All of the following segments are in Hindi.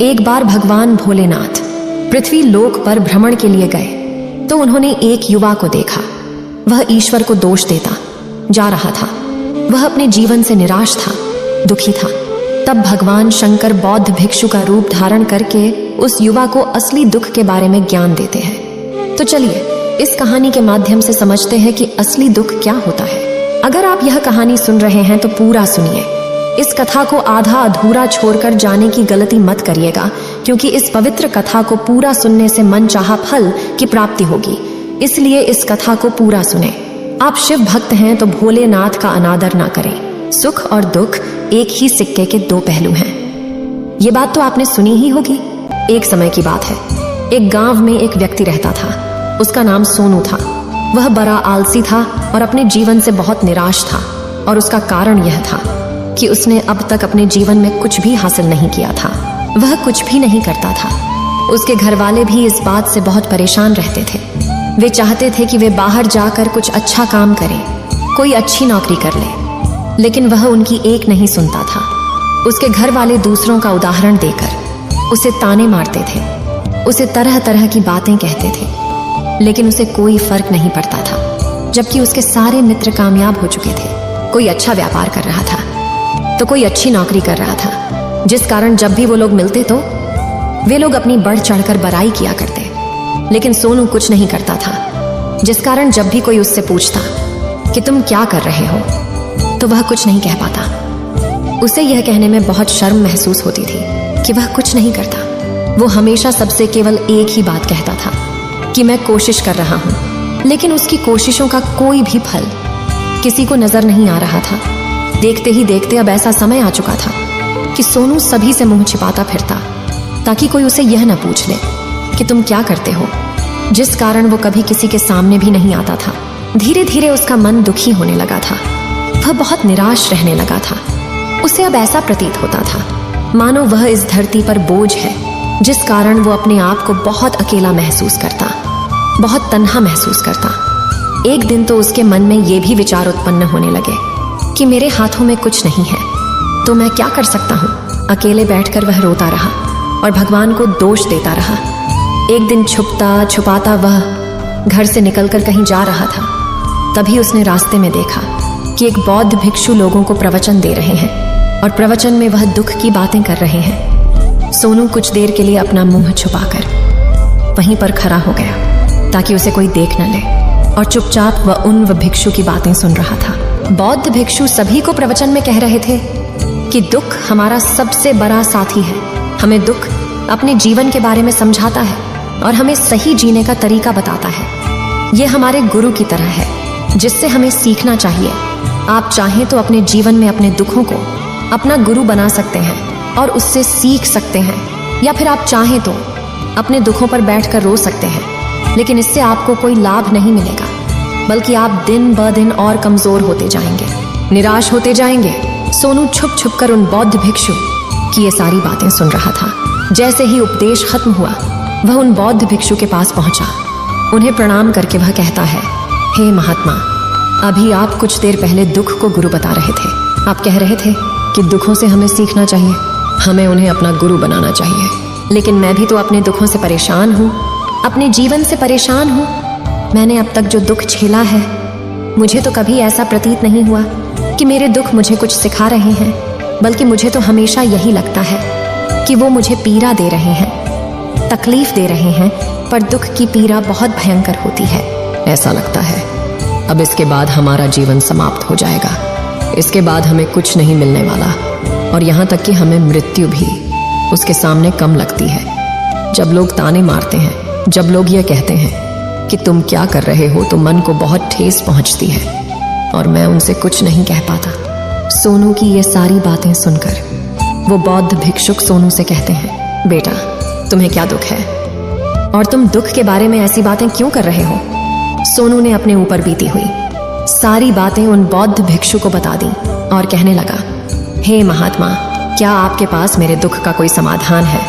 एक बार भगवान भोलेनाथ पृथ्वी लोक पर भ्रमण के लिए गए तो उन्होंने एक युवा को देखा। वह ईश्वर को दोष देता जा रहा था। वह अपने जीवन से निराश था, दुखी था। तब भगवान शंकर बौद्ध भिक्षु का रूप धारण करके उस युवा को असली दुख के बारे में ज्ञान देते हैं। तो चलिए इस कहानी के माध्यम से समझते हैं कि असली दुख क्या होता है। अगर आप यह कहानी सुन रहे हैं तो पूरा सुनिए। इस कथा को आधा अधूरा छोड़कर जाने की गलती मत करिएगा, क्योंकि इस पवित्र कथा को पूरा सुनने से मनचाहा फल की प्राप्ति होगी। इसलिए इस कथा को पूरा सुने। आप शिव भक्त हैं तो भोलेनाथ का अनादर ना करें। सुख और दुख एक ही सिक्के के दो पहलू हैं। ये बात तो आपने सुनी ही होगी। एक समय की बात है, एक गांव में एक व्यक्ति रहता था। उसका नाम सोनू था। वह बड़ा आलसी था और अपने जीवन से बहुत निराश था। और उसका कारण यह था कि उसने अब तक अपने जीवन में कुछ भी हासिल नहीं किया था। वह कुछ भी नहीं करता था। उसके घर वाले भी इस बात से बहुत परेशान रहते थे। वे चाहते थे कि वे बाहर जाकर कुछ अच्छा काम करें, कोई अच्छी नौकरी कर ले, लेकिन वह उनकी एक नहीं सुनता था। उसके घर वाले दूसरों का उदाहरण देकर उसे ताने मारते थे, उसे तरह तरह की बातें कहते थे, लेकिन उसे कोई फर्क नहीं पड़ता था। जबकि उसके सारे मित्र कामयाब हो चुके थे। कोई अच्छा व्यापार कर रहा था तो कोई अच्छी नौकरी कर रहा था, जिस कारण जब भी वो लोग मिलते तो वे लोग अपनी बढ़ चढ़कर बड़ाई किया करते। लेकिन सोनू कुछ नहीं करता था, जिस कारण जब भी कोई उससे पूछता कि तुम क्या कर रहे हो, तो वह कुछ नहीं कह पाता। उसे यह कहने में बहुत शर्म महसूस होती थी कि वह कुछ नहीं करता। वो हमेशा सबसे केवल एक ही बात कहता था कि मैं कोशिश कर रहा हूं, लेकिन उसकी कोशिशों का कोई भी फल किसी को नजर नहीं आ रहा था। देखते ही देखते अब ऐसा समय आ चुका था कि सोनू सभी से मुंह छिपाता फिरता, ताकि कोई उसे यह न पूछ ले कि तुम क्या करते हो, जिस कारण वो कभी किसी के सामने भी नहीं आता था। धीरे धीरे उसका मन दुखी होने लगा था। वह बहुत निराश रहने लगा था। उसे अब ऐसा प्रतीत होता था मानो वह इस धरती पर बोझ है, जिस कारण वो अपने आप को बहुत अकेला महसूस करता, बहुत तन्हा महसूस करता। एक दिन तो उसके मन में ये भी विचार उत्पन्न होने लगे कि मेरे हाथों में कुछ नहीं है, तो मैं क्या कर सकता हूँ। अकेले बैठकर वह रोता रहा और भगवान को दोष देता रहा। एक दिन छुपता छुपाता वह घर से निकलकर कहीं जा रहा था। तभी उसने रास्ते में देखा कि एक बौद्ध भिक्षु लोगों को प्रवचन दे रहे हैं और प्रवचन में वह दुख की बातें कर रहे हैं। सोनू कुछ देर के लिए अपना मुंह छुपाकर वहीं पर खड़ा हो गया, ताकि उसे कोई देख न ले, और चुपचाप वह उन भिक्षु की बातें सुन रहा था। बौद्ध भिक्षु सभी को प्रवचन में कह रहे थे कि दुख हमारा सबसे बड़ा साथी है। हमें दुख अपने जीवन के बारे में समझाता है और हमें सही जीने का तरीका बताता है। यह हमारे गुरु की तरह है, जिससे हमें सीखना चाहिए। आप चाहें तो अपने जीवन में अपने दुखों को अपना गुरु बना सकते हैं और उससे सीख सकते हैं, या फिर आप चाहें तो अपने दुखों पर बैठकर रो सकते हैं, लेकिन इससे आपको कोई लाभ नहीं मिलेगा, बल्कि आप दिन ब दिन और कमजोर होते जाएंगे, निराश होते जाएंगे। सोनू छुप छुप कर उन बौद्ध भिक्षु की ये सारी बातें सुन रहा था। जैसे ही उपदेश खत्म हुआ, वह उन बौद्ध भिक्षु के पास पहुंचा। उन्हें प्रणाम करके वह कहता है, हे महात्मा, अभी आप कुछ देर पहले दुख को गुरु बता रहे थे। आप कह रहे थे कि दुखों से हमें सीखना चाहिए, हमें उन्हें अपना गुरु बनाना चाहिए। लेकिन मैं भी तो अपने दुखों से परेशान हूँ, अपने जीवन से परेशान हूँ। मैंने अब तक जो दुख झेला है, मुझे तो कभी ऐसा प्रतीत नहीं हुआ कि मेरे दुख मुझे कुछ सिखा रहे हैं, बल्कि मुझे तो हमेशा यही लगता है कि वो मुझे पीड़ा दे रहे हैं, तकलीफ दे रहे हैं। पर दुख की पीड़ा बहुत भयंकर होती है। ऐसा लगता है अब इसके बाद हमारा जीवन समाप्त हो जाएगा, इसके बाद हमें कुछ नहीं मिलने वाला, और यहाँ तक कि हमें मृत्यु भी उसके सामने कम लगती है। जब लोग ताने मारते हैं, जब लोग ये कहते हैं कि तुम क्या कर रहे हो, तो मन को बहुत ठेस पहुंचती है, और मैं उनसे कुछ नहीं कह पाता। सोनू की ये सारी बातें सुनकर वो बौद्ध भिक्षुक सोनू से कहते हैं, बेटा तुम्हें क्या दुख है, और तुम दुख के बारे में ऐसी बातें क्यों कर रहे हो। सोनू ने अपने ऊपर बीती हुई सारी बातें उन बौद्ध भिक्षु को बता दी और कहने लगा, हे महात्मा, क्या आपके पास मेरे दुख का कोई समाधान है।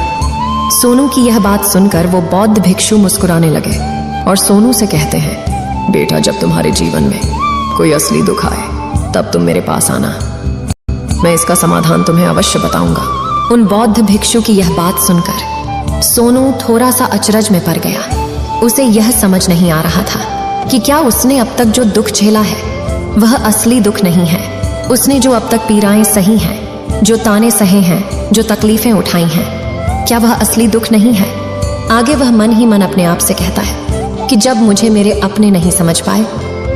सोनू की यह बात सुनकर वो बौद्ध भिक्षु मुस्कुराने लगे और सोनू से कहते हैं, बेटा जब तुम्हारे जीवन में कोई असली दुख आए, तब तुम मेरे पास आना, मैं इसका समाधान तुम्हें अवश्य बताऊंगा। उन बौद्ध भिक्षु की यह बात सुनकर सोनू थोड़ा सा अचरज में पड़ गया। उसे यह समझ नहीं आ रहा था कि क्या उसने अब तक जो दुख झेला है वह असली दुख नहीं है। उसने जो अब तक पीड़ाएं सही हैं, जो ताने सहे हैं, जो तकलीफें उठाई हैं, क्या वह असली दुख नहीं है? आगे वह मन ही मन अपने आप से कहता है कि जब मुझे मेरे अपने नहीं समझ पाए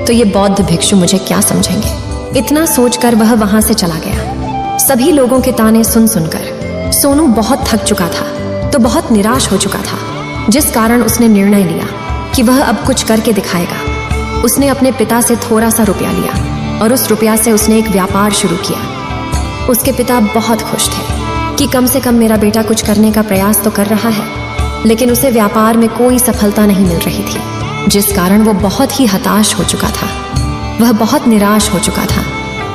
तो ये बौद्ध भिक्षु मुझे क्या समझेंगे। इतना सोचकर वह वहां से चला गया। सभी लोगों के ताने सुन सुनकर सोनू बहुत थक चुका था, तो बहुत निराश हो चुका था, जिस कारण उसने निर्णय लिया कि वह अब कुछ करके दिखाएगा। उसने अपने पिता से थोड़ा सा रुपया लिया और उस रुपया से उसने एक व्यापार शुरू किया। उसके पिता बहुत खुश थे कि कम से कम मेरा बेटा कुछ करने का प्रयास तो कर रहा है, लेकिन उसे व्यापार में कोई सफलता नहीं मिल रही थी, जिस कारण वो बहुत ही हताश हो चुका था। वह बहुत निराश हो चुका था।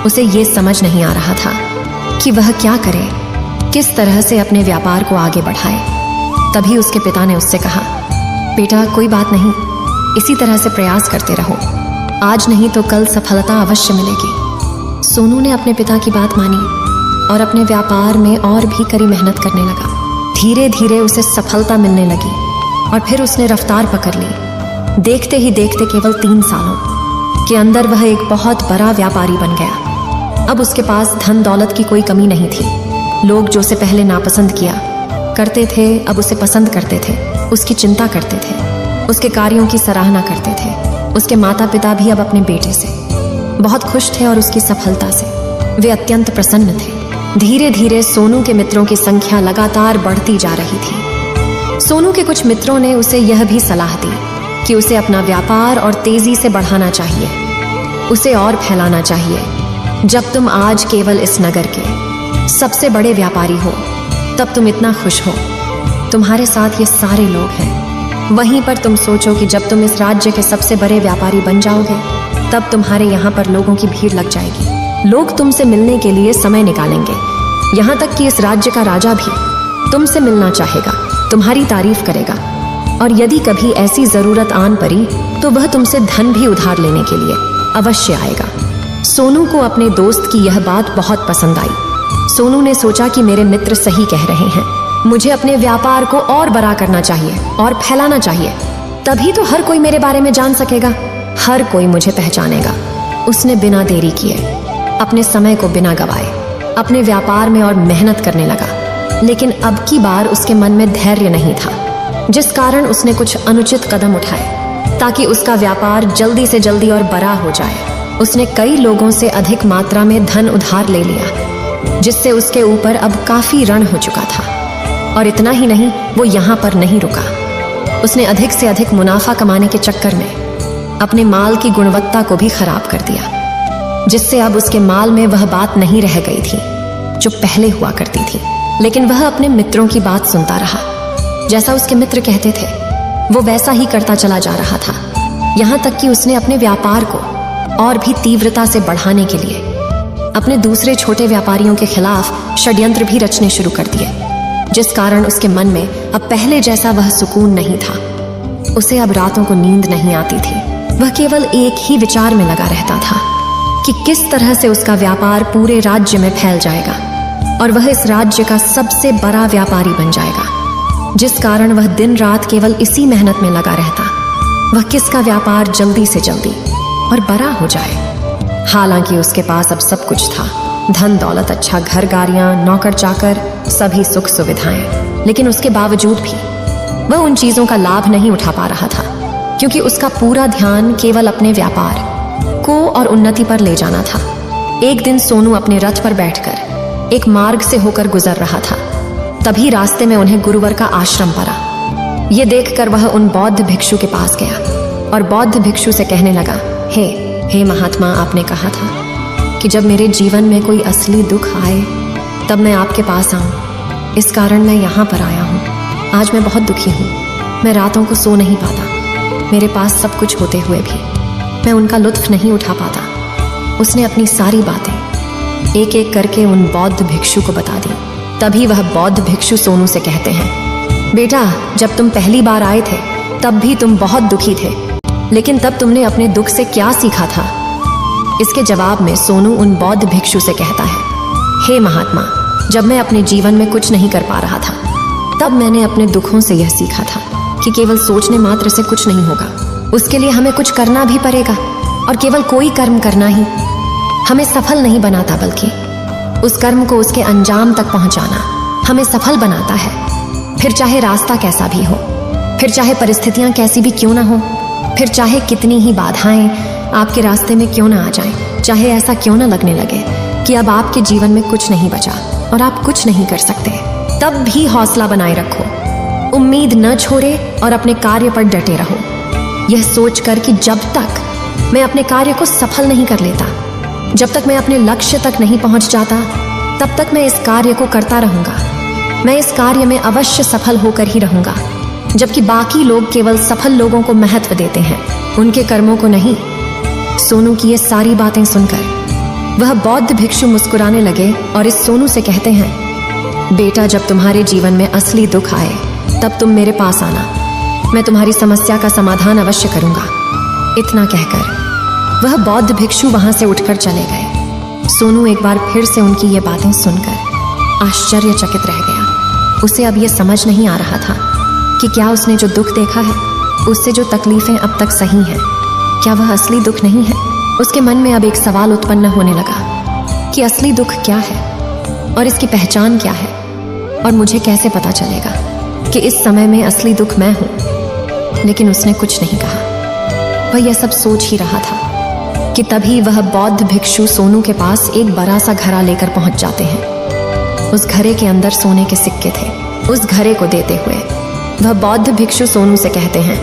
उसे ये समझ नहीं आ रहा था कि वह क्या करे, किस तरह से अपने व्यापार को आगे बढ़ाए। तभी उसके पिता ने उससे कहा, बेटा कोई बात नहीं, इसी तरह से प्रयास करते रहो, आज नहीं तो कल सफलता अवश्य मिलेगी। सोनू ने अपने पिता की बात मानी और अपने व्यापार में और भी कड़ी मेहनत करने लगा। धीरे धीरे उसे सफलता मिलने लगी और फिर उसने रफ्तार पकड़ ली। देखते ही देखते केवल 3 सालों के अंदर वह एक बहुत बड़ा व्यापारी बन गया। अब उसके पास धन दौलत की कोई कमी नहीं थी। लोग जो उसे पहले नापसंद किया करते थे, अब उसे पसंद करते थे, उसकी चिंता करते थे, उसके कार्यों की सराहना करते थे। उसके माता पिता भी अब अपने बेटे से बहुत खुश थे और उसकी सफलता से वे अत्यंत प्रसन्न थे। धीरे धीरे सोनू के मित्रों की संख्या लगातार बढ़ती जा रही थी। सोनू के कुछ मित्रों ने उसे यह भी सलाह दी कि उसे अपना व्यापार और तेजी से बढ़ाना चाहिए, उसे और फैलाना चाहिए। जब तुम आज केवल इस नगर के सबसे बड़े व्यापारी हो, तब तुम इतना खुश हो, तुम्हारे साथ ये सारे लोग हैं। वहीं पर तुम सोचो कि जब तुम इस राज्य के सबसे बड़े व्यापारी बन जाओगे, तब तुम्हारे यहाँ पर लोगों की भीड़ लग जाएगी। लोग तुमसे मिलने के लिए समय निकालेंगे। यहाँ तक कि इस राज्य का राजा भी तुमसे मिलना चाहेगा, तुम्हारी तारीफ करेगा, और यदि कभी ऐसी जरूरत आन पड़ी तो वह तुमसे धन भी उधार लेने के लिए अवश्य आएगा। सोनू को अपने दोस्त की यह बात बहुत पसंद आई। सोनू ने सोचा कि मेरे मित्र सही कह रहे हैं, मुझे अपने व्यापार को और बड़ा करना चाहिए और फैलाना चाहिए, तभी तो हर कोई मेरे बारे में जान सकेगा, हर कोई मुझे पहचानेगा। उसने बिना देरी किए, अपने समय को बिना गवाए अपने व्यापार में और मेहनत करने लगा। लेकिन अब की बार उसके मन में धैर्य नहीं था, जिस कारण उसने कुछ अनुचित कदम उठाए ताकि उसका व्यापार जल्दी से जल्दी और बड़ा हो जाए। उसने कई लोगों से अधिक मात्रा में धन उधार ले लिया, जिससे उसके ऊपर अब काफी ऋण हो चुका था। और इतना ही नहीं, वो यहाँ पर नहीं रुका। उसने अधिक से अधिक मुनाफा कमाने के चक्कर में अपने माल की गुणवत्ता को भी खराब कर दिया, जिससे अब उसके माल में वह बात नहीं रह गई थी जो पहले हुआ करती थी। लेकिन वह अपने मित्रों की बात सुनता रहा। जैसा उसके मित्र कहते थे वो वैसा ही करता चला जा रहा था। यहाँ तक कि उसने अपने व्यापार को और भी तीव्रता से बढ़ाने के लिए अपने दूसरे छोटे व्यापारियों के खिलाफ षड्यंत्र भी रचने शुरू कर दिए, जिस कारण उसके मन में अब पहले जैसा वह सुकून नहीं था। उसे अब रातों को नींद नहीं आती थी। वह केवल एक ही विचार में लगा रहता था कि किस तरह से उसका व्यापार पूरे राज्य में फैल जाएगा और वह इस राज्य का सबसे बड़ा व्यापारी बन जाएगा, जिस कारण वह दिन रात केवल इसी मेहनत में लगा रहता, वह किसका व्यापार जल्दी से जल्दी और बड़ा हो जाए। हालांकि उसके पास अब सब कुछ था, धन दौलत, अच्छा घर, गाड़ियां, नौकर चाकर, सभी सुख सुविधाएं, लेकिन उसके बावजूद भी वह उन चीजों का लाभ नहीं उठा पा रहा था, क्योंकि उसका पूरा ध्यान केवल अपने व्यापार को और उन्नति पर ले जाना था। एक दिन सोनू अपने रथ पर बैठकर एक मार्ग से होकर गुजर रहा था। तभी रास्ते में उन्हें गुरुवर का आश्रम पड़ा। ये देखकर वह उन बौद्ध भिक्षु के पास गया और बौद्ध भिक्षु से कहने लगा, हे महात्मा, आपने कहा था कि जब मेरे जीवन में कोई असली दुख आए तब मैं आपके पास आऊं। इस कारण मैं यहाँ पर आया हूँ। आज मैं बहुत दुखी हूँ। मैं रातों को सो नहीं पाता। मेरे पास सब कुछ होते हुए भी मैं उनका लुत्फ नहीं उठा पाता। उसने अपनी सारी बातें एक एक करके उन बौद्ध भिक्षु को बता दी। तभी वह बौद्ध भिक्षु सोनू से कहते हैं, बेटा, जब तुम पहली बार आए थे तब भी तुम बहुत दुखी थे, लेकिन तब तुमने अपने दुख से क्या सीखा था? इसके जवाब में सोनू उन बौद्ध भिक्षु से कहता है, हे महात्मा, जब मैं अपने जीवन में कुछ नहीं कर पा रहा था, तब मैंने अपने दुखों से यह सीखा था कि केवल सोचने मात्र से कुछ नहीं होगा। उसके लिए हमें कुछ करना भी पड़ेगा, और केवल कोई कर्म करना ही हमें सफल नहीं बनाता, बल्कि उस कर्म को उसके अंजाम तक पहुंचाना हमें सफल बनाता है। फिर चाहे रास्ता कैसा भी हो, फिर चाहे परिस्थितियां कैसी भी क्यों ना हो, फिर चाहे कितनी ही बाधाएं आपके रास्ते में क्यों ना आ जाएं, चाहे ऐसा क्यों ना लगने लगे कि अब आपके जीवन में कुछ नहीं बचा और आप कुछ नहीं कर सकते, तब भी हौसला बनाए रखो, उम्मीद न छोड़े और अपने कार्य पर डटे रहो, यह सोचकर कि जब तक मैं अपने कार्य को सफल नहीं कर लेता, जब तक मैं अपने लक्ष्य तक नहीं पहुंच जाता, तब तक मैं इस कार्य को करता रहूंगा। मैं इस कार्य में अवश्य सफल होकर ही रहूंगा। जबकि बाकी लोग केवल सफल लोगों को महत्व देते हैं, उनके कर्मों को नहीं। सोनू की ये सारी बातें सुनकर वह बौद्ध भिक्षु मुस्कुराने लगे और इस सोनू से कहते हैं, बेटा, जब तुम्हारे जीवन में असली दुख आए तब तुम मेरे पास आना, मैं तुम्हारी समस्या का समाधान अवश्य करूंगा। इतना कहकर वह बौद्ध भिक्षु वहां से उठकर चले गए। सोनू एक बार फिर से उनकी ये बातें सुनकर आश्चर्यचकित रह गया। उसे अब यह समझ नहीं आ रहा था कि क्या उसने जो दुख देखा है, उससे जो तकलीफें अब तक सही हैं, क्या वह असली दुख नहीं है। उसके मन में अब एक सवाल उत्पन्न होने लगा कि असली दुख क्या है और इसकी पहचान क्या है, और मुझे कैसे पता चलेगा कि इस समय में असली दुख मैं हूं। लेकिन उसने कुछ नहीं कहा। वह यह सब सोच ही रहा था कि तभी वह बौद्ध भिक्षु सोनू के पास एक बड़ा सा घड़ा लेकर पहुंच जाते हैं। उस घड़े के अंदर सोने के सिक्के थे। उस घड़े को देते हुए वह बौद्ध भिक्षु सोनू से कहते हैं,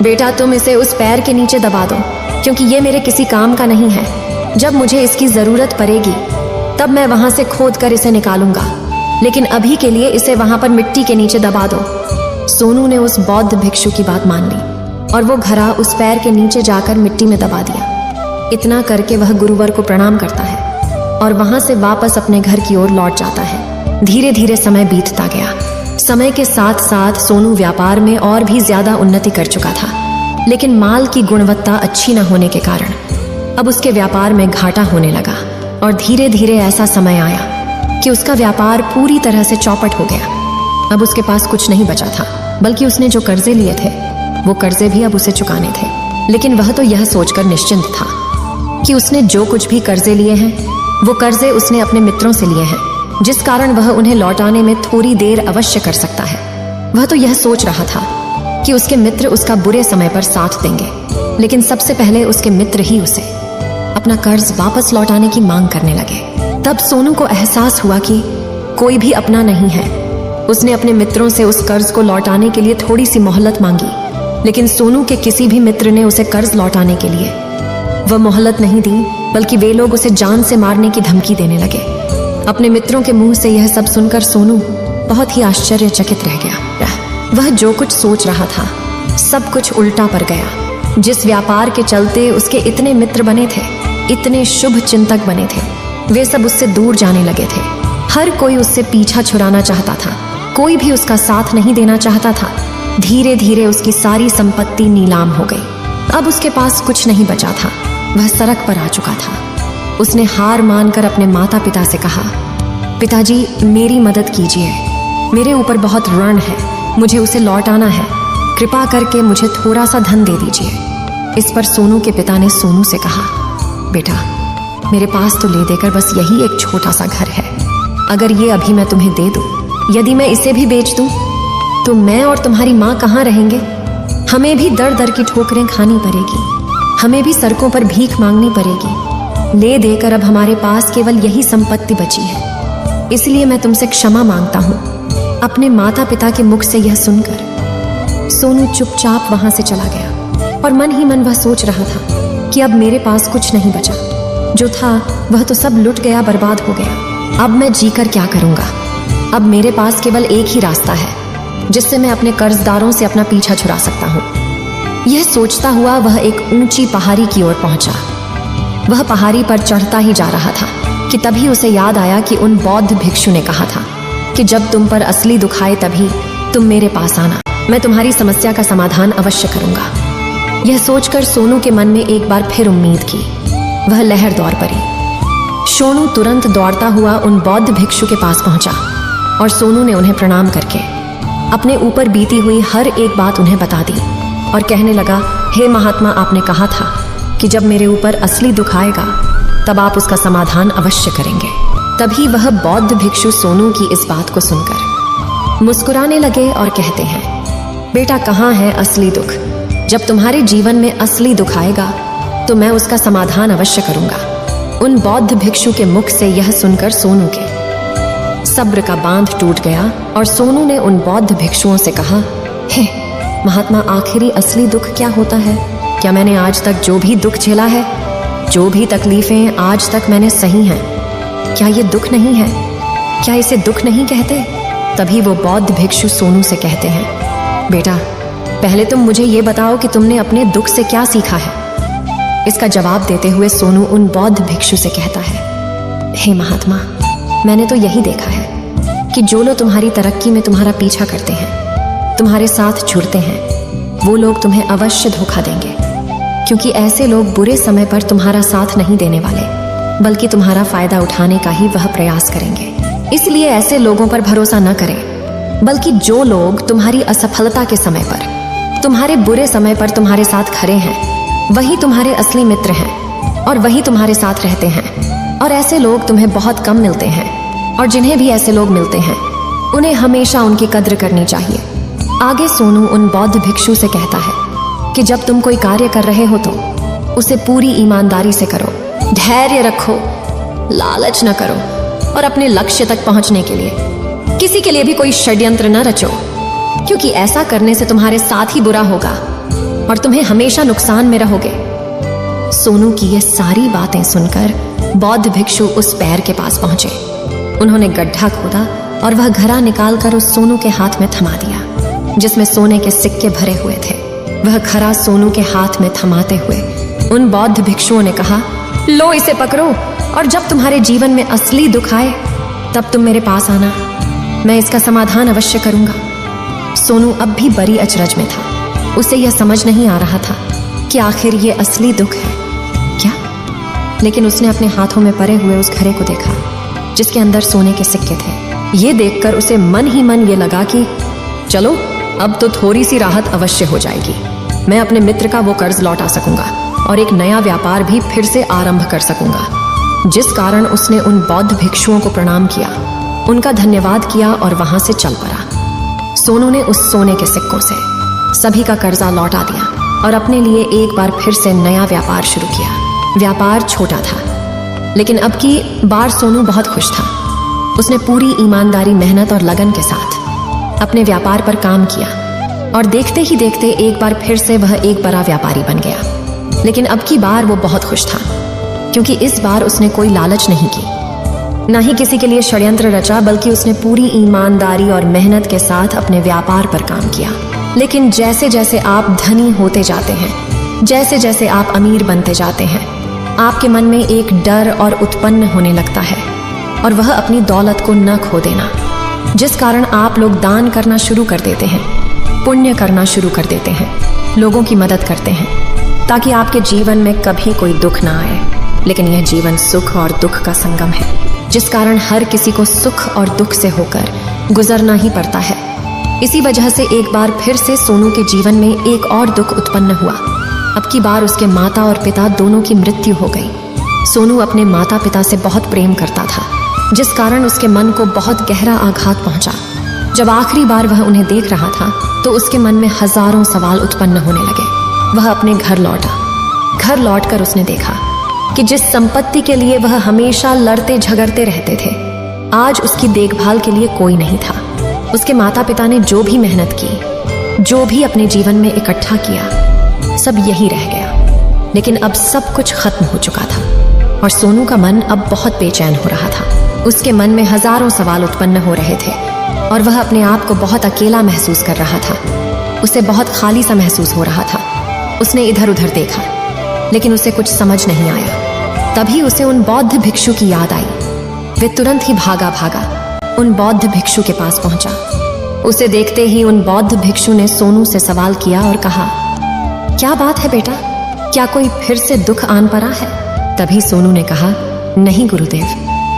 बेटा, तुम इसे उस पैर के नीचे दबा दो, क्योंकि ये मेरे किसी काम का नहीं है। जब मुझे इसकी जरूरत पड़ेगी तब मैं वहां से खोद कर इसे निकालूंगा, लेकिन अभी के लिए इसे वहां पर मिट्टी के नीचे दबा दो। सोनू ने उस बौद्ध भिक्षु की बात मान ली और वो घड़ा उस पैर के नीचे जाकर मिट्टी में दबा दिया। इतना करके वह गुरुवर को प्रणाम करता है और वहां से वापस अपने घर की ओर लौट जाता है। धीरे धीरे समय बीतता गया। समय के साथ साथ सोनू व्यापार में और भी ज्यादा उन्नति कर चुका था, लेकिन माल की गुणवत्ता अच्छी न होने के कारण अब उसके व्यापार में घाटा होने लगा। और धीरे धीरे ऐसा समय आया कि उसका व्यापार पूरी तरह से चौपट हो गया। अब उसके पास कुछ नहीं बचा था, बल्कि उसने जो कर्जे लिए थे वो कर्जे भी अब उसे चुकाने थे। लेकिन वह तो यह सोचकर निश्चिंत था कि उसने जो कुछ भी कर्जे लिए हैं वो कर्जे उसने अपने मित्रों से लिए हैं, जिस कारण वह उन्हें लौटाने में थोड़ी देर अवश्य कर सकता है। वह तो यह सोच रहा था कि उसके मित्र उसका बुरे समय पर साथ देंगे, लेकिन सबसे पहले उसके मित्र ही उसे अपना कर्ज वापस लौटाने की मांग करने लगे। तब सोनू को एहसास हुआ कि कोई भी अपना नहीं है। उसने अपने मित्रों से उस कर्ज को लौटाने के लिए थोड़ी सी मोहलत मांगी, लेकिन सोनू के किसी भी मित्र ने उसे कर्ज लौटाने के लिए वह मोहलत नहीं दी, बल्कि वे लोग उसे जान से मारने की धमकी देने लगे। अपने मित्रों के मुंह से यह सब सुनकर सोनू बहुत ही आश्चर्यचकित रह गया। वह जो कुछ सोच रहा था सब कुछ उल्टा पड़ गया। जिस व्यापार के चलते उसके इतने मित्र बने थे, इतने शुभ चिंतक बने थे, वे सब उससे दूर जाने लगे थे। हर कोई उससे पीछा छुड़ाना चाहता था, कोई भी उसका साथ नहीं देना चाहता था। धीरे धीरे उसकी सारी संपत्ति नीलाम हो गई। अब उसके पास कुछ नहीं बचा था। वह सड़क पर आ चुका था। उसने हार मानकर अपने माता पिता से कहा, पिताजी, मेरी मदद कीजिए, मेरे ऊपर बहुत ऋण है, मुझे उसे लौटाना है, कृपा करके मुझे थोड़ा सा धन दे दीजिए। इस पर सोनू के पिता ने सोनू से कहा, बेटा, मेरे पास तो ले देकर बस यही एक छोटा सा घर है। अगर ये अभी मैं तुम्हें दे दूं, यदि मैं इसे भी बेच दूं, तो मैं और तुम्हारी माँ कहाँ रहेंगे? हमें भी दर दर की ठोकरें खानी पड़ेगी, हमें भी सड़कों पर भीख मांगनी पड़ेगी। ले देकर अब हमारे पास केवल यही संपत्ति बची है, इसलिए मैं तुमसे क्षमा मांगता हूँ। अपने माता पिता के मुख से यह सुनकर सोनू चुपचाप वहां से चला गया और मन ही मन वह सोच रहा था कि अब मेरे पास कुछ नहीं बचा, जो था वह तो सब लुट गया, बर्बाद हो गया। अब मैं जीकर क्या करूंगा? अब मेरे पास केवल एक ही रास्ता है जिससे मैं अपने कर्जदारों से अपना पीछा छुड़ा सकता हूँ। यह सोचता हुआ वह एक ऊंची पहाड़ी की ओर पहुंचा। वह पहाड़ी पर चढ़ता ही जा रहा था कि तभी उसे याद आया कि उन बौद्ध भिक्षु ने कहा था कि जब तुम पर असली दुख आए तभी तुम मेरे पास आना, मैं तुम्हारी समस्या का समाधान अवश्य करूंगा। यह सोचकर सोनू के मन में एक बार फिर उम्मीद की। वह लहर दौड़ पड़ी। सोनू तुरंत दौड़ता हुआ उन बौद्ध भिक्षु के पास पहुंचा और सोनू ने उन्हें प्रणाम करके अपने ऊपर बीती हुई हर एक बात उन्हें बता दी और कहने लगा, हे महात्मा, आपने कहा था कि जब मेरे ऊपर असली दुख आएगा तब आप उसका समाधान अवश्य करेंगे। तभी वह बौद्ध भिक्षु सोनू की इस बात को सुनकर मुस्कुराने लगे और कहते हैं, बेटा, कहाँ है असली दुख? जब तुम्हारे जीवन में असली दुख आएगा तो मैं उसका समाधान अवश्य करूंगा। उन बौद्ध भिक्षु के मुख से यह सुनकर सोनू के सब्र का बांध टूट गया और सोनू ने उन बौद्ध भिक्षुओं से कहा, हे महात्मा, आखिरी असली दुख क्या होता है? क्या मैंने आज तक जो भी दुख झेला है, जो भी तकलीफें आज तक मैंने सही हैं, क्या ये दुख नहीं है? क्या इसे दुख नहीं कहते? तभी वो बौद्ध भिक्षु सोनू से कहते हैं, बेटा, पहले तुम मुझे ये बताओ कि तुमने अपने दुख से क्या सीखा है। इसका जवाब देते हुए सोनू उन बौद्ध भिक्षु से कहता है, हे महात्मा, मैंने तो यही देखा है कि जो लोग तुम्हारी तरक्की में तुम्हारा पीछा करते हैं, तुम्हारे साथ जुड़ते हैं, वो लोग तुम्हें अवश्य धोखा देंगे, क्योंकि ऐसे लोग बुरे समय पर तुम्हारा साथ नहीं देने वाले, बल्कि तुम्हारा फायदा उठाने का ही वह प्रयास करेंगे। इसलिए ऐसे लोगों पर भरोसा न करें, बल्कि जो लोग तुम्हारी असफलता के समय पर, तुम्हारे बुरे समय पर तुम्हारे साथ खड़े हैं, वही तुम्हारे असली मित्र हैं और वही तुम्हारे साथ रहते हैं। और ऐसे लोग तुम्हें बहुत कम मिलते हैं, और जिन्हें भी ऐसे लोग मिलते हैं उन्हें हमेशा उनकी कद्र करनी चाहिए। आगे सोनू उन बौद्ध भिक्षु से कहता है कि जब तुम कोई कार्य कर रहे हो तो उसे पूरी ईमानदारी से करो, धैर्य रखो, लालच न करो और अपने लक्ष्य तक पहुंचने के लिए किसी के लिए भी कोई षड्यंत्र न रचो, क्योंकि ऐसा करने से तुम्हारे साथ ही बुरा होगा और तुम्हें हमेशा नुकसान में रहोगे। सोनू की ये सारी बातें सुनकर बौद्ध भिक्षु उस पैर के पास पहुंचे। उन्होंने गड्ढा खोदा और वह घड़ा निकालकर उस सोनू के हाथ में थमा दिया, जिसमें सोने के सिक्के भरे हुए थे। वह घड़ा सोनू के हाथ में थमाते हुए उन बौद्ध भिक्षुओं ने कहा, लो इसे पकड़ो, और जब तुम्हारे जीवन में असली दुख आए तब तुम मेरे पास आना, मैं इसका समाधान अवश्य करूंगा। सोनू अब भी बड़ी अचरज में था। उसे यह समझ नहीं आ रहा था कि आखिर ये असली दुख है क्या, लेकिन उसने अपने हाथों में पड़े हुए उस घड़े को देखा जिसके अंदर सोने के सिक्के थे। ये देखकर उसे मन ही मन ये लगा कि चलो, अब तो थोड़ी सी राहत अवश्य हो जाएगी। मैं अपने मित्र का वो कर्ज लौटा सकूंगा और एक नया व्यापार भी फिर से आरंभ कर सकूंगा। जिस कारण उसने उन बौद्ध भिक्षुओं को प्रणाम किया, उनका धन्यवाद किया और वहां से चल पड़ा। सोनू ने उस सोने के सिक्कों से सभी का कर्जा लौटा दिया और अपने लिए एक बार फिर से नया व्यापार शुरू किया। व्यापार छोटा था, लेकिन अब की बार सोनू बहुत खुश था। उसने पूरी ईमानदारी, मेहनत और लगन के साथ अपने व्यापार पर काम किया और देखते ही देखते एक बार फिर से वह एक बड़ा व्यापारी बन गया। लेकिन अब की बार वो बहुत खुश था, क्योंकि इस बार उसने कोई लालच नहीं की, न ही किसी के लिए षड्यंत्र रचा, बल्कि उसने पूरी ईमानदारी और मेहनत के साथ अपने व्यापार पर काम किया। लेकिन जैसे जैसे आप धनी होते जाते हैं, जैसे जैसे आप अमीर बनते जाते हैं, आपके मन में एक डर और उत्पन्न होने लगता है, और वह अपनी दौलत को न खो देना, जिस कारण आप लोग दान करना शुरू कर देते हैं, पुण्य करना शुरू कर देते हैं, लोगों की मदद करते हैं, ताकि आपके जीवन में कभी कोई दुख ना आए। लेकिन यह जीवन सुख और दुख का संगम है, जिस कारण हर किसी को सुख और दुख से होकर गुजरना ही पड़ता है। इसी वजह से एक बार फिर से सोनू के जीवन में एक और दुख उत्पन्न हुआ। अब की बार उसके माता और पिता दोनों की मृत्यु हो गई। सोनू अपने माता पिता से बहुत प्रेम करता था, जिस कारण उसके मन को बहुत गहरा आघात पहुंचा। जब आखिरी बार वह उन्हें देख रहा था तो उसके मन में हजारों सवाल उत्पन्न होने लगे। वह अपने घर लौटा। घर लौटकर उसने देखा कि जिस संपत्ति के लिए वह हमेशा लड़ते झगड़ते रहते थे, आज उसकी देखभाल के लिए कोई नहीं था। उसके माता पिता ने जो भी मेहनत की, जो भी अपने जीवन में इकट्ठा किया, सब यही रह गया। लेकिन अब सब कुछ खत्म हो चुका था और सोनू का मन अब बहुत बेचैन हो रहा था। उसके मन में हजारों सवाल उत्पन्न हो रहे थे और वह अपने आप को बहुत अकेला महसूस कर रहा था। उसे बहुत खाली सा महसूस हो रहा था। उसने इधर उधर देखा, लेकिन उसे कुछ समझ नहीं आया। तभी उसे उन बौद्ध भिक्षु की याद आई। वे तुरंत ही भागा उन बौद्ध भिक्षु के पास पहुंचा। उसे देखते ही उन बौद्ध भिक्षु ने सोनू से सवाल किया और कहा, क्या बात है बेटा, क्या कोई फिर से दुख आन पड़ा है? तभी सोनू ने कहा, नहीं गुरुदेव,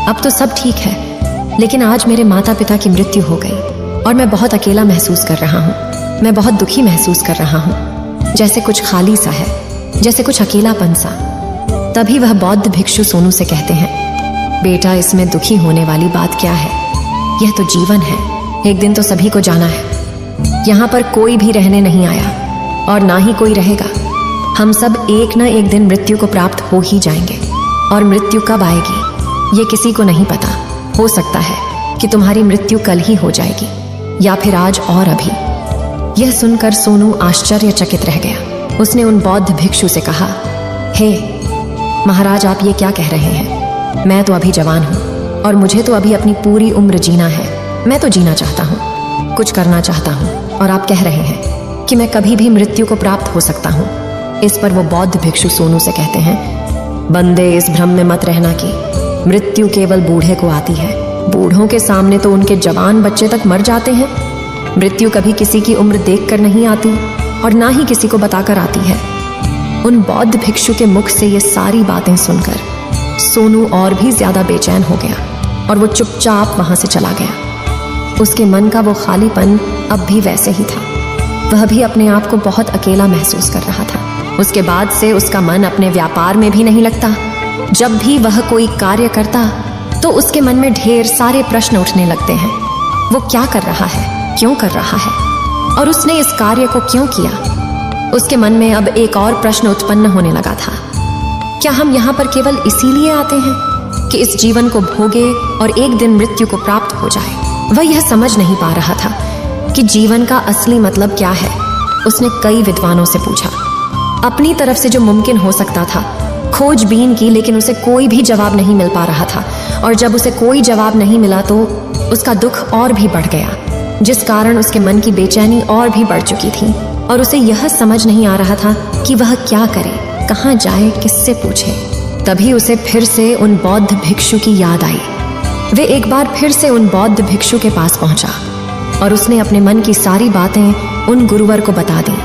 अब तो सब ठीक है, लेकिन आज मेरे माता पिता की मृत्यु हो गई और मैं बहुत अकेला महसूस कर रहा हूँ। मैं बहुत दुखी महसूस कर रहा हूँ, जैसे कुछ खाली सा है, जैसे कुछ अकेलापन सा। तभी वह बौद्ध भिक्षु सोनू से कहते हैं, बेटा, इसमें दुखी होने वाली बात क्या है? यह तो जीवन है, एक दिन तो सभी को जाना है। यहाँ पर कोई भी रहने नहीं आया और ना ही कोई रहेगा। हम सब एक न एक दिन मृत्यु को प्राप्त हो ही जाएंगे, और मृत्यु कब आएगी ये किसी को नहीं पता। हो सकता है कि तुम्हारी मृत्यु कल ही हो जाएगी, या फिर आज और अभी। यह सुनकर सोनू आश्चर्यचकित रह गया। उसने उन बौद्ध भिक्षु से कहा, हे महाराज, आप ये क्या कह रहे हैं? मैं तो अभी जवान हूँ और मुझे तो अभी अपनी पूरी उम्र जीना है। मैं तो जीना चाहता हूँ, कुछ करना चाहता हूँ, और आप कह रहे हैं कि मैं कभी भी मृत्यु को प्राप्त हो सकता हूँ। इस पर वो बौद्ध भिक्षु सोनू से कहते हैं, बंदे, इस भ्रम में मत रहना कि मृत्यु केवल बूढ़े को आती है। बूढ़ों के सामने तो उनके जवान बच्चे तक मर जाते हैं। मृत्यु कभी किसी की उम्र देखकर नहीं आती और ना ही किसी को बताकर आती है। उन बौद्ध भिक्षु के मुख से ये सारी बातें सुनकर सोनू और भी ज्यादा बेचैन हो गया और वो चुपचाप वहां से चला गया। उसके मन का वो खालीपन अब भी वैसे ही था। वह भी अपने आप को बहुत अकेला महसूस कर रहा था। उसके बाद से उसका मन अपने व्यापार में भी नहीं लगता। जब भी वह कोई कार्य करता तो उसके मन में ढेर सारे प्रश्न उठने लगते हैं। वो क्या कर रहा है, क्यों कर रहा है, और उसने इस कार्य को क्यों किया? उसके मन में अब एक और प्रश्न उत्पन्न होने लगा था, क्या हम यहाँ पर केवल इसीलिए आते हैं कि इस जीवन को भोगे और एक दिन मृत्यु को प्राप्त हो जाए? वह यह समझ नहीं पा रहा था कि जीवन का असली मतलब क्या है। उसने कई विद्वानों से पूछा, अपनी तरफ से जो मुमकिन हो सकता था खोजबीन की, लेकिन उसे कोई भी जवाब नहीं मिल पा रहा था। और जब उसे कोई जवाब नहीं मिला तो उसका दुख और भी बढ़ गया, जिस कारण उसके मन की बेचैनी और भी बढ़ चुकी थी। और उसे यह समझ नहीं आ रहा था कि वह क्या करे, कहाँ जाए, किससे पूछे। तभी उसे फिर से उन बौद्ध भिक्षु की याद आई। वे एक बार फिर से उन बौद्ध भिक्षु के पास पहुंचा और उसने अपने मन की सारी बातें उन गुरुवर को बता दी।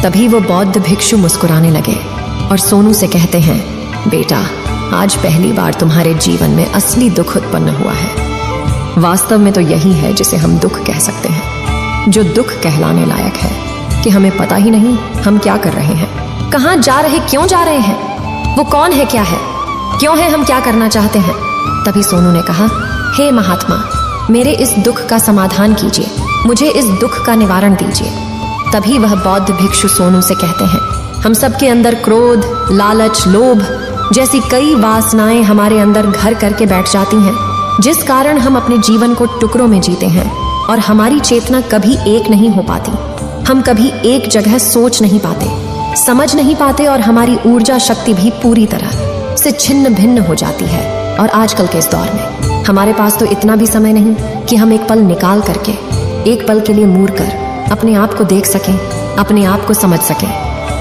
तभी वो बौद्ध भिक्षु मुस्कुराने लगे और सोनू से कहते हैं, बेटा, आज पहली बार तुम्हारे जीवन में असली दुख उत्पन्न हुआ है। वास्तव में तो यही है जिसे हम दुख कह सकते हैं, जो दुख कहलाने लायक है कि हमें पता ही नहीं हम क्या कर रहे हैं, कहाँ जा रहे, क्यों जा रहे हैं, वो कौन है, क्या है, क्यों है, हम क्या करना चाहते हैं। तभी सोनू ने कहा, हे महात्मा, मेरे इस दुख का समाधान कीजिए, मुझे इस दुख का निवारण दीजिए। तभी वह बौद्ध भिक्षु सोनू से कहते हैं, हम सबके अंदर क्रोध, लालच, लोभ जैसी कई वासनाएं हमारे अंदर घर करके बैठ जाती हैं, जिस कारण हम अपने जीवन को टुकड़ों में जीते हैं और हमारी चेतना कभी एक नहीं हो पाती। हम कभी एक जगह सोच नहीं पाते, समझ नहीं पाते, और हमारी ऊर्जा शक्ति भी पूरी तरह से छिन्न भिन्न हो जाती है। और आजकल के इस दौर में हमारे पास तो इतना भी समय नहीं कि हम एक पल निकाल करके, एक पल के लिए मूर कर अपने आप को देख सकें, अपने आप को समझ सकें।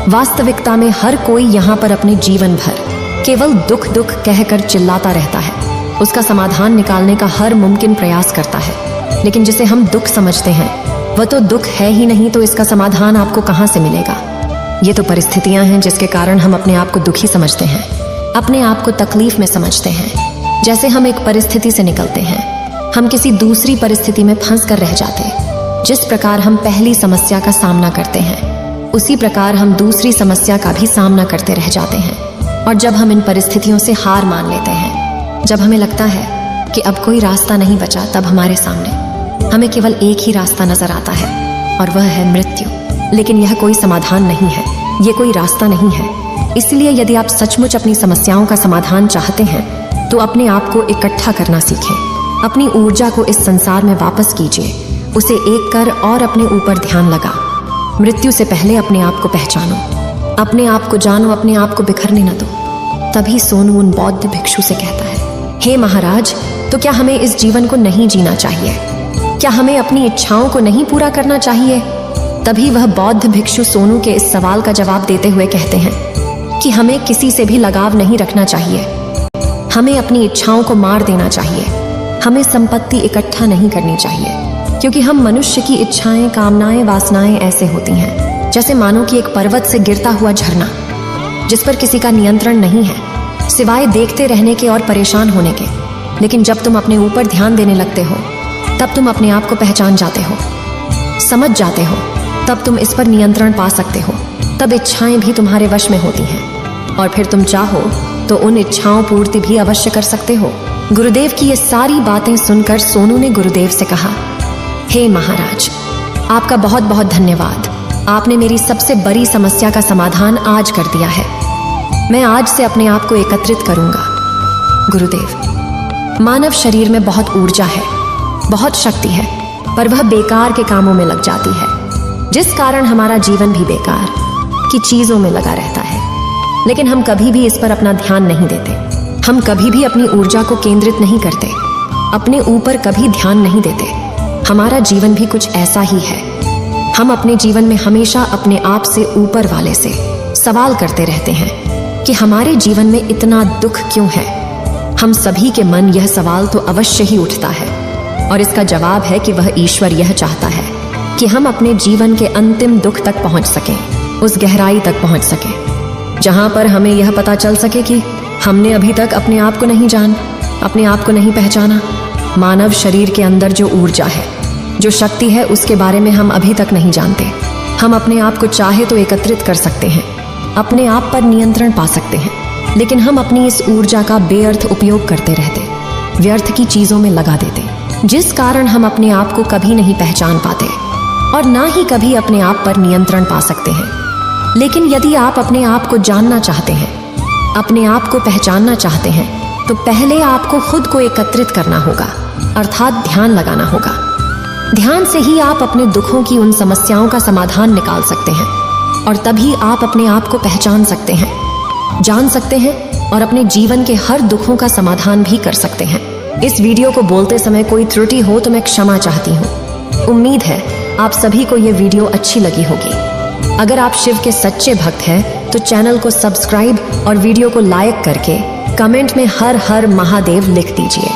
वास्तविकता में हर कोई यहाँ पर अपने जीवन भर केवल दुख दुख कहकर चिल्लाता रहता है। उसका समाधान निकालने का हर मुमकिन प्रयास करता है, लेकिन जिसे हम दुख समझते हैं वह तो दुख है ही नहीं, तो इसका समाधान आपको कहाँ से मिलेगा? ये तो परिस्थितियां हैं जिसके कारण हम अपने आप को दुखी समझते हैं, अपने आप को तकलीफ में समझते हैं। जैसे हम एक परिस्थिति से निकलते हैं, हम किसी दूसरी परिस्थिति में फंस कर रह जाते हैं। जिस प्रकार हम पहली समस्या का सामना करते हैं, उसी प्रकार हम दूसरी समस्या का भी सामना करते रह जाते हैं। और जब हम इन परिस्थितियों से हार मान लेते हैं, जब हमें लगता है कि अब कोई रास्ता नहीं बचा, तब हमारे सामने हमें केवल एक ही रास्ता नजर आता है, और वह है मृत्यु। लेकिन यह कोई समाधान नहीं है, ये कोई रास्ता नहीं है। इसलिए यदि आप सचमुच अपनी समस्याओं का समाधान चाहते हैं तो अपने आप को इकट्ठा करना सीखें। अपनी ऊर्जा को इस संसार में वापस कीजिए, उसे एक कर और अपने ऊपर ध्यान लगा। मृत्यु से पहले अपने आप को पहचानो, अपने आप को जानो, अपने आप को बिखरने न दो। तभी सोनू उन बौद्ध भिक्षु से कहता है, हे महाराज, तो क्या हमें इस जीवन को नहीं जीना चाहिए? क्या हमें अपनी इच्छाओं को नहीं पूरा करना चाहिए? तभी वह बौद्ध भिक्षु सोनू के इस सवाल का जवाब देते हुए कहते हैं कि हमें किसी से भी लगाव नहीं रखना चाहिए, हमें अपनी इच्छाओं को मार देना चाहिए, हमें संपत्ति इकट्ठा नहीं करनी चाहिए, क्योंकि हम मनुष्य की इच्छाएं, कामनाएं, वासनाएं ऐसे होती हैं जैसे मानो कि एक पर्वत से गिरता हुआ झरना, जिस पर किसी का नियंत्रण नहीं है। सिवाय देखते रहने के और परेशान होने के। लेकिन जब तुम अपने ऊपर ध्यान देने लगते हो तब तुम अपने आप को पहचान जाते हो, समझ जाते हो, तब तुम इस पर नियंत्रण पा सकते हो। तब इच्छाएं भी तुम्हारे वश में होती हैं और फिर तुम चाहो तो उन इच्छाओं पूर्ति भी अवश्य कर सकते हो। गुरुदेव की ये सारी बातें सुनकर सोनू ने गुरुदेव से कहा, हे महाराज, आपका बहुत बहुत धन्यवाद। आपने मेरी सबसे बड़ी समस्या का समाधान आज कर दिया है। मैं आज से अपने आप को एकत्रित करूंगा। गुरुदेव, मानव शरीर में बहुत ऊर्जा है, बहुत शक्ति है, पर वह बेकार के कामों में लग जाती है, जिस कारण हमारा जीवन भी बेकार की चीजों में लगा रहता है। लेकिन हम कभी भी इस पर अपना ध्यान नहीं देते। हम कभी भी अपनी ऊर्जा को केंद्रित नहीं करते, अपने ऊपर कभी ध्यान नहीं देते। हमारा जीवन भी कुछ ऐसा ही है। हम अपने जीवन में हमेशा अपने आप से ऊपर वाले से सवाल करते रहते हैं कि हमारे जीवन में इतना दुख क्यों है। हम सभी के मन यह सवाल तो अवश्य ही उठता है और इसका जवाब है कि वह ईश्वर यह चाहता है कि हम अपने जीवन के अंतिम दुख तक पहुंच सकें, उस गहराई तक पहुंच सकें जहां पर हमें यह पता चल सके कि हमने अभी तक अपने आप को नहीं जान, अपने आप को नहीं पहचाना। मानव शरीर के अंदर जो ऊर्जा है, जो शक्ति है, उसके बारे में हम अभी तक नहीं जानते। हम अपने आप को चाहे तो एकत्रित कर सकते हैं, अपने आप पर नियंत्रण पा सकते हैं, लेकिन हम अपनी इस ऊर्जा का बेअर्थ उपयोग करते रहते, व्यर्थ की चीजों में लगा देते, जिस कारण हम अपने आप को कभी नहीं पहचान पाते और ना ही कभी अपने आप पर नियंत्रण पा सकते हैं। लेकिन यदि आप अपने आप को जानना चाहते हैं, अपने आप को पहचानना चाहते हैं, तो पहले आपको खुद को एकत्रित करना होगा, अर्थात ध्यान लगाना होगा। ध्यान से ही आप अपने दुखों की उन समस्याओं का समाधान निकाल सकते हैं और तभी आप अपने आप को पहचान सकते हैं, जान सकते हैं और अपने जीवन के हर दुखों का समाधान भी कर सकते हैं। इस वीडियो को बोलते समय कोई त्रुटि हो तो मैं क्षमा चाहती हूँ। उम्मीद है आप सभी को ये वीडियो अच्छी लगी होगी। अगर आप शिव के सच्चे भक्त हैं तो चैनल को सब्सक्राइब और वीडियो को लाइक करके कमेंट में हर हर महादेव लिख दीजिए।